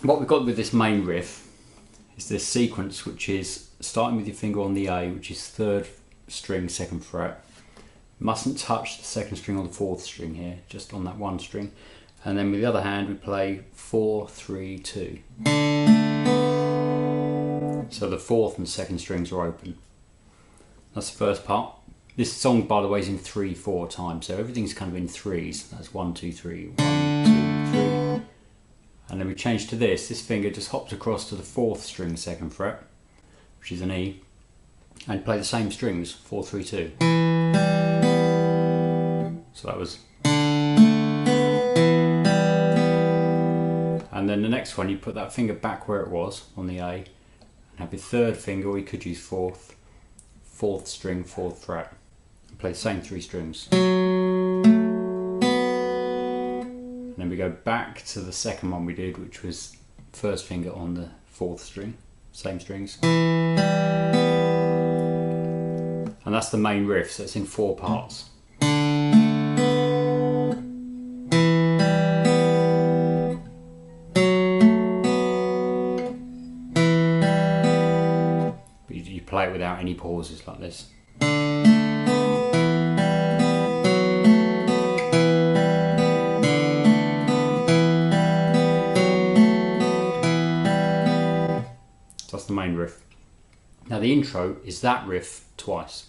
what we've got with this main riff is this sequence, which is starting with your finger on the A, which is 3rd string, 2nd fret. Mustn't touch the 2nd string or the 4th string here, just on that 1 string. And then with the other hand we play 4, 3, 2. So the 4th and 2nd strings are open. That's the first part. This song, by the way, is in 3/4 time, so everything's kind of in threes. That's 1, 2, 3, 1, 2, 3. And then we change to this. This finger just hops across to the 4th string, 2nd fret, which is an E, and play the same strings, 4, 3, 2. So that was. And then the next one, you put that finger back where it was on the A, and have your 3rd finger, or you could use 4th string, 4th fret, and play the same 3 strings. And then we go back to the second one we did, which was 1st finger on the 4th string, same strings. And that's the main riff, so it's in 4 parts. But you play it without any pauses like this. That's the main riff. Now the intro is that riff twice.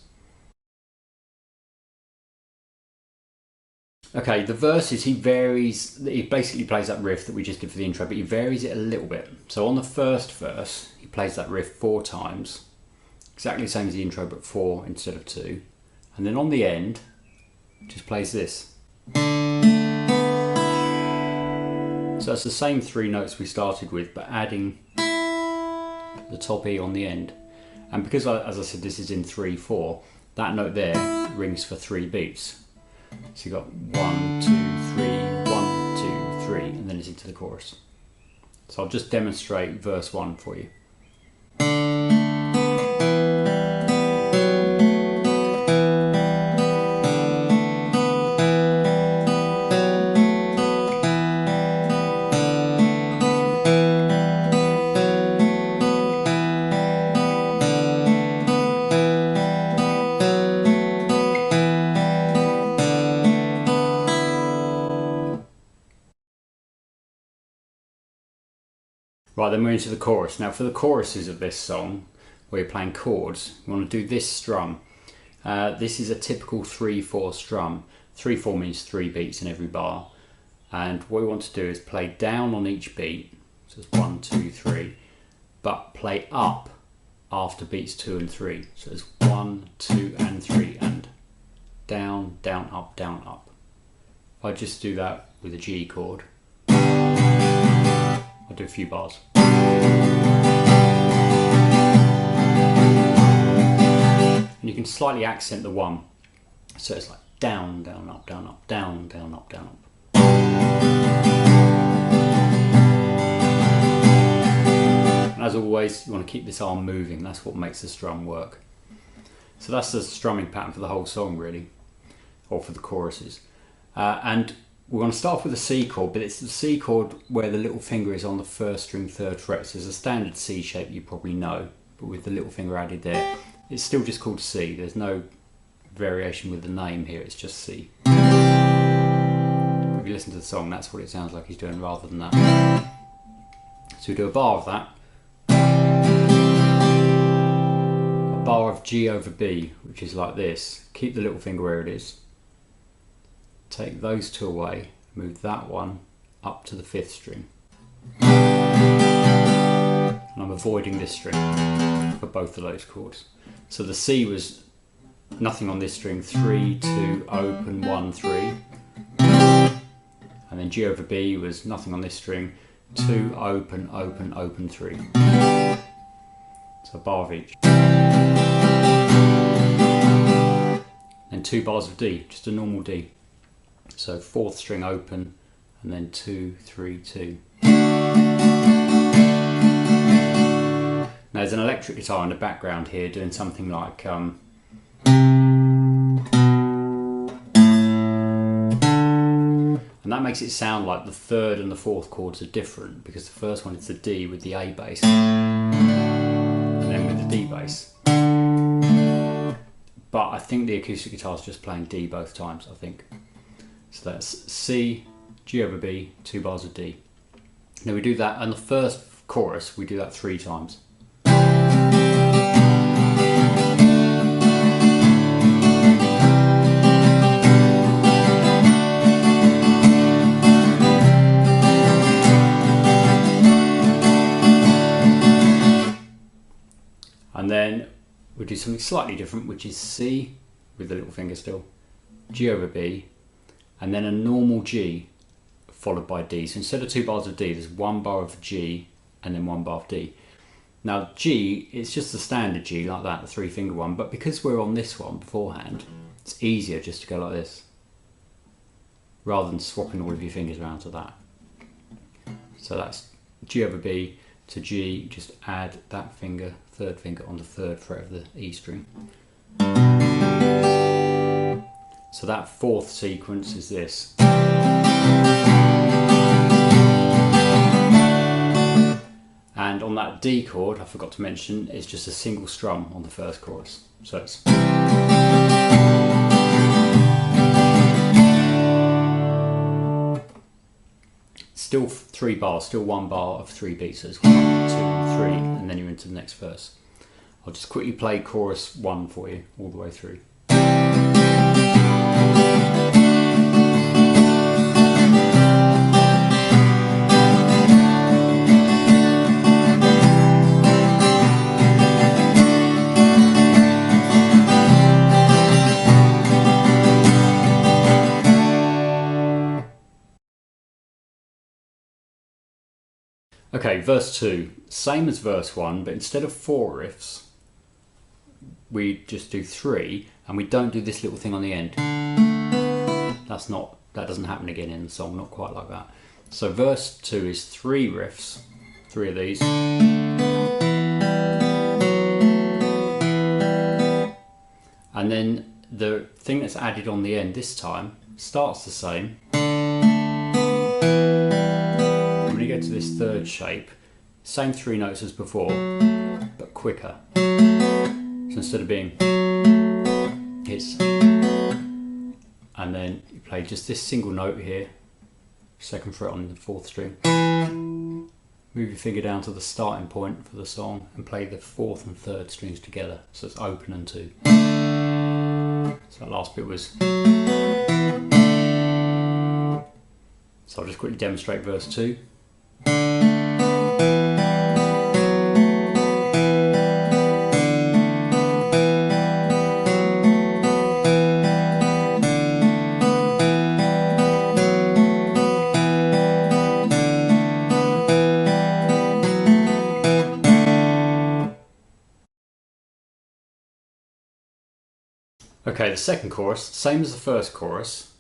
Okay, the verses, he basically plays that riff that we just did for the intro, but he varies it a little bit. So on the first verse, he plays that riff 4 times, exactly the same as the intro, but 4 instead of 2. And then on the end, just plays this. So that's the same 3 notes we started with, but adding the top E on the end. And because, as I said, this is in 3/4, that note there rings for 3 beats. So you got 1, 2, 3, 1, 2, 3, and then it's into the chorus. So I'll just demonstrate verse 1 for you. Right, then we're into the chorus. Now for the choruses of this song, where you're playing chords, you want to do this strum. This is a typical 3/4 strum. 3/4 means 3 beats in every bar. And what we want to do is play down on each beat, so it's 1, 2, 3, but play up after beats 2 and 3. So it's 1, 2 and 3, and down, down, up, down, up. If I just do that with a G chord, I'll do a few bars. And you can slightly accent the 1. So it's like down, down, up, down, up, down, down, up, down, up. And as always, you want to keep this arm moving. That's what makes the strum work. So that's the strumming pattern for the whole song, really, or for the choruses. And we're going to start off with a C chord, but it's the C chord where the little finger is on the 1st string, 3rd fret. So there's a standard C shape you probably know, but with the little finger added there, it's still just called C. There's no variation with the name here, it's just C. If you listen to the song, that's what it sounds like he's doing rather than that. So we do a bar of that. A bar of G over B, which is like this. Keep the little finger where it is. Take those 2 away, move that one up to the 5th string. And I'm avoiding this string for both of those chords. So the C was nothing on this string, 3, 2, open, 1, 3. And then G over B was nothing on this string, 2, open, open, open, 3. So a bar of each. Then 2 bars of D, just a normal D. So 4th string open, and then 2, 3, 2. Now there's an electric guitar in the background here doing something like and that makes makes it sound like the third and the fourth chords are different, because the first one is the D with the A bass and then with the D bass. But I think the acoustic guitar is just playing D both times, I think. So that's C, G over B, 2 bars of D. Now we do that on the first chorus, we do that 3 times. And then we do something slightly different, which is C with the little finger still, G over B, and then a normal G followed by D. So instead of 2 bars of D, there's 1 bar of G and then 1 bar of D. Now G, it's just the standard G like that, the 3-finger one, but because we're on this one beforehand, it's easier just to go like this, rather than swapping all of your fingers around to that. So that's G over B to G, just add that finger, 3rd finger on the 3rd fret of the E string. So that 4th sequence is this. And on that D chord, I forgot to mention, it's just a single strum on the first chorus. So it's still 3 bars, still 1 bar of 3 beats. So it's 1, 2, 3, and then you're into the next verse. I'll just quickly play chorus 1 for you all the way through. Okay, verse 2, same as verse 1, but instead of 4 riffs, we just do 3, and we don't do this little thing on the end. That doesn't happen again in the song, not quite like that. So verse 2 is 3 riffs, 3 of these. And then the thing that's added on the end this time starts the same. When you get to this 3rd shape, same 3 notes as before, but quicker. So instead of being, it's, and then you play just this single note here, 2nd fret on the 4th string. Move your finger down to the starting point for the song and play the 4th and 3rd strings together. So it's open and 2. So that last bit was. So I'll just quickly demonstrate verse 2. Okay, the second chorus, same as the first chorus,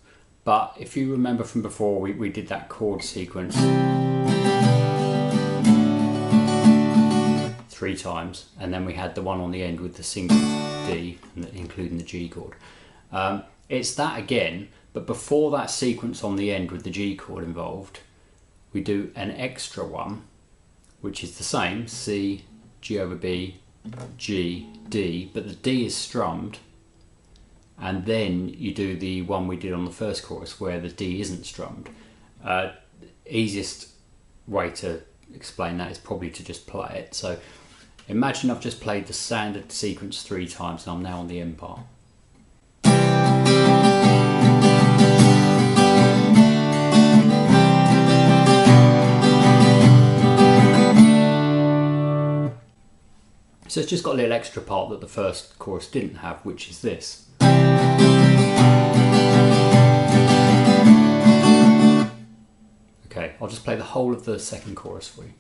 but if you remember from before, we did that chord sequence 3 times, and then we had the one on the end with the single D, including the G chord. It's that again, but before that sequence on the end with the G chord involved, we do an extra one, which is the same, C, G over B, G, D, but the D is strummed. And then you do the one we did on the first chorus where the D isn't strummed. Easiest way to explain that is probably to just play it. So imagine I've just played the standard sequence 3 times and I'm now on the end part. So it's just got a little extra part that the first chorus didn't have, which is this. Okay, I'll just play the whole of the second chorus for you.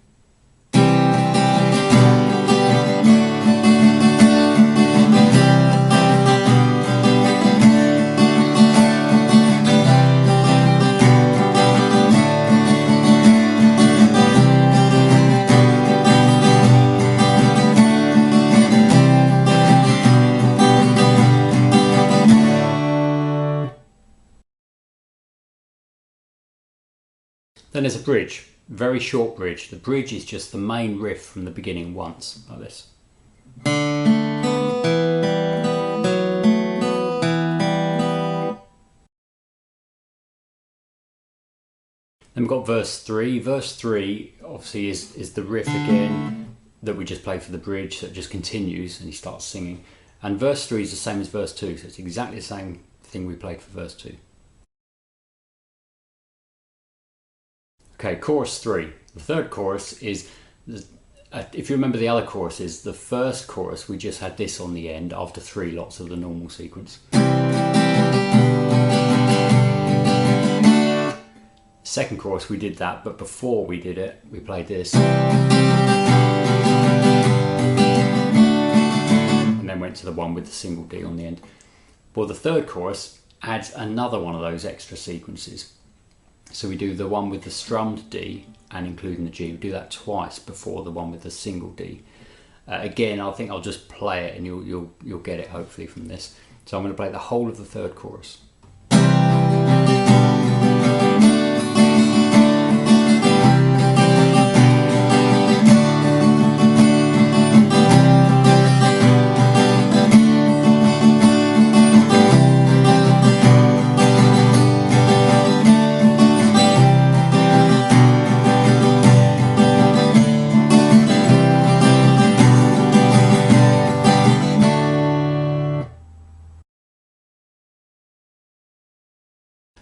Then there's a bridge, very short bridge. The bridge is just the main riff from the beginning once, like this. Then we've got verse 3. Verse 3 obviously is the riff again that we just played for the bridge, so it just continues and he starts singing. And verse 3 is the same as verse 2, so it's exactly the same thing we played for verse 2. Okay, chorus 3. The third chorus is, if you remember the other choruses, the first chorus we just had this on the end after 3 lots of the normal sequence. Second chorus we did that, but before we did it we played this and then went to the one with the single D on the end. Well, the third chorus adds another one of those extra sequences, so we do the one with the strummed D and including the G. We do that twice before the one with the single D. Again, I think I'll just play it and you'll get it hopefully from this. So I'm going to play the whole of the third chorus.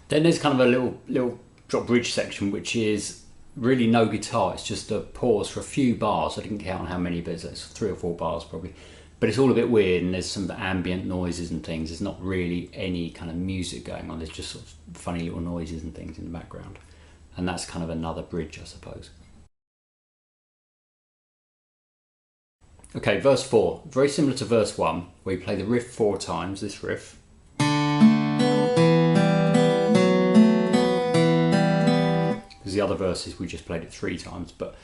Then there's kind of a little drop bridge section which is really no guitar, it's just a pause for a few bars. I didn't count how many, but it's 3 or 4 bars probably. But it's all a bit weird and there's some ambient noises and things. There's not really any kind of music going on, there's just sort of funny little noises and things in the background. And that's kind of another bridge, I suppose. Okay, verse 4, very similar to verse 1, where you play the riff 4 times, this riff. The other verses we just played it 3 times, but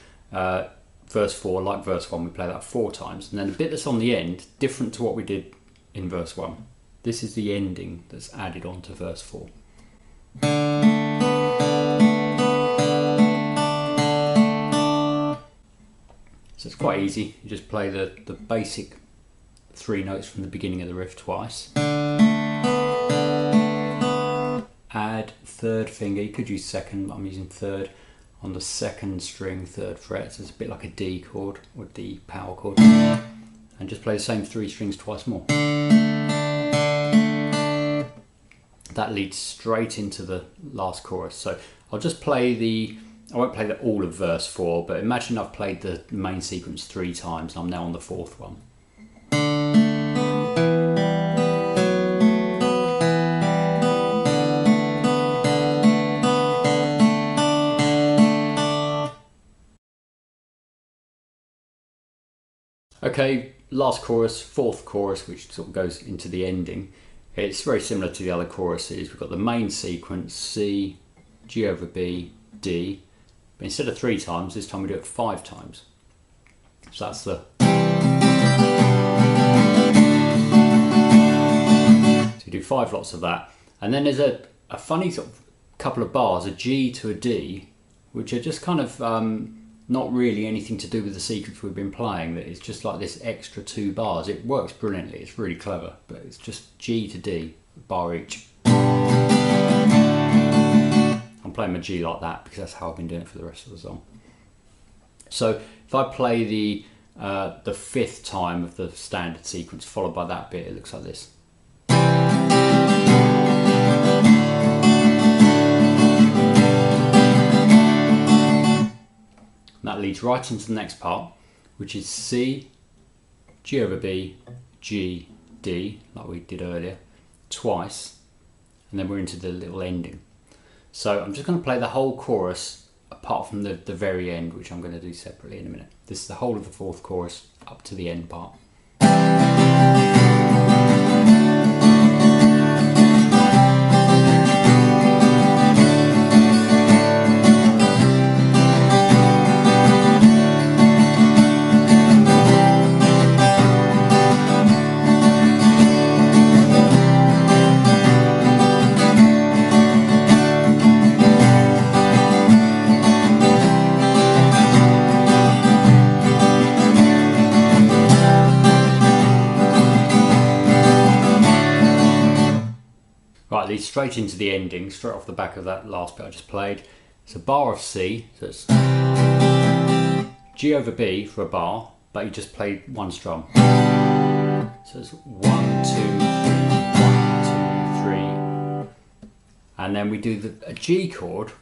verse 4, like verse 1, we play that 4 times, and then the bit that's on the end, different to what we did in verse 1. This is the ending that's added on to verse 4. So it's quite easy, you just play the basic 3 notes from the beginning of the riff twice. Add third finger, you could use second, but I'm using third, on the second string, 3rd fret, so it's a bit like a D chord, or D power chord, and just play the same 3 strings twice more. That leads straight into the last chorus, so I'll just play I won't play all of verse 4, but imagine I've played the main sequence 3 times, and I'm now on the 4th one. Okay, last chorus, 4th chorus, which sort of goes into the ending. It's very similar to the other choruses. We've got the main sequence, C, G over B, D, but instead of 3 times, this time we do it 5 times. So that's so you do 5 lots of that. And then there's a funny sort of couple of bars, a G to a D, which are just kind of not really anything to do with the sequence we've been playing. That it's just like this extra 2 bars. It works brilliantly, it's really clever, but it's just G to D, a bar each. I'm playing my G like that because that's how I've been doing it for the rest of the song. So if I play the 5th time of the standard sequence followed by that bit, it looks like this. And that leads right into the next part, which is C, G over B, G, D, like we did earlier, twice, and then we're into the little ending. So I'm just going to play the whole chorus apart from the very end, which I'm going to do separately in a minute. This is the whole of the 4th chorus up to the end part. leads straight into the ending, straight off the back of that last bit I just played. It's a bar of C, so it's G over B for a bar, but you just played one strum. So it's 1, 2, 3, 1, 2, 3. And then we do a G chord,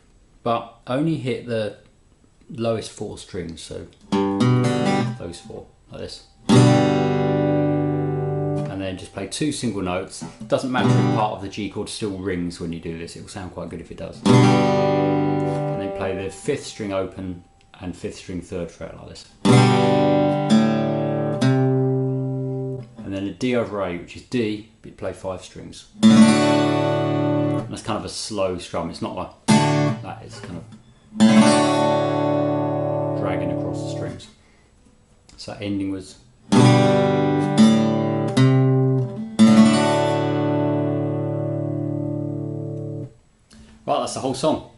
but only hit the lowest 4 strings, so those 4, like this. And then just play 2 single notes. Doesn't matter if part of the G chord still rings when you do this, it will sound quite good if it does. And then play the 5th string open and 5th string 3rd fret like this. And then a D over A, which is D, but you play 5 strings. And that's kind of a slow strum, it's not like that, it's kind of dragging across the strings. So that ending was. Well, that's the whole song.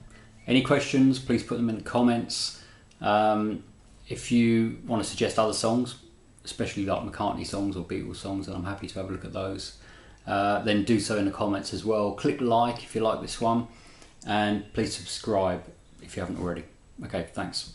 Any questions, please put them in the comments. If you want to suggest other songs, especially like McCartney songs or Beatles songs, then I'm happy to have a look at those. Then do so in the comments as well. Click like if you like this one, and please subscribe if you haven't already. Okay, thanks.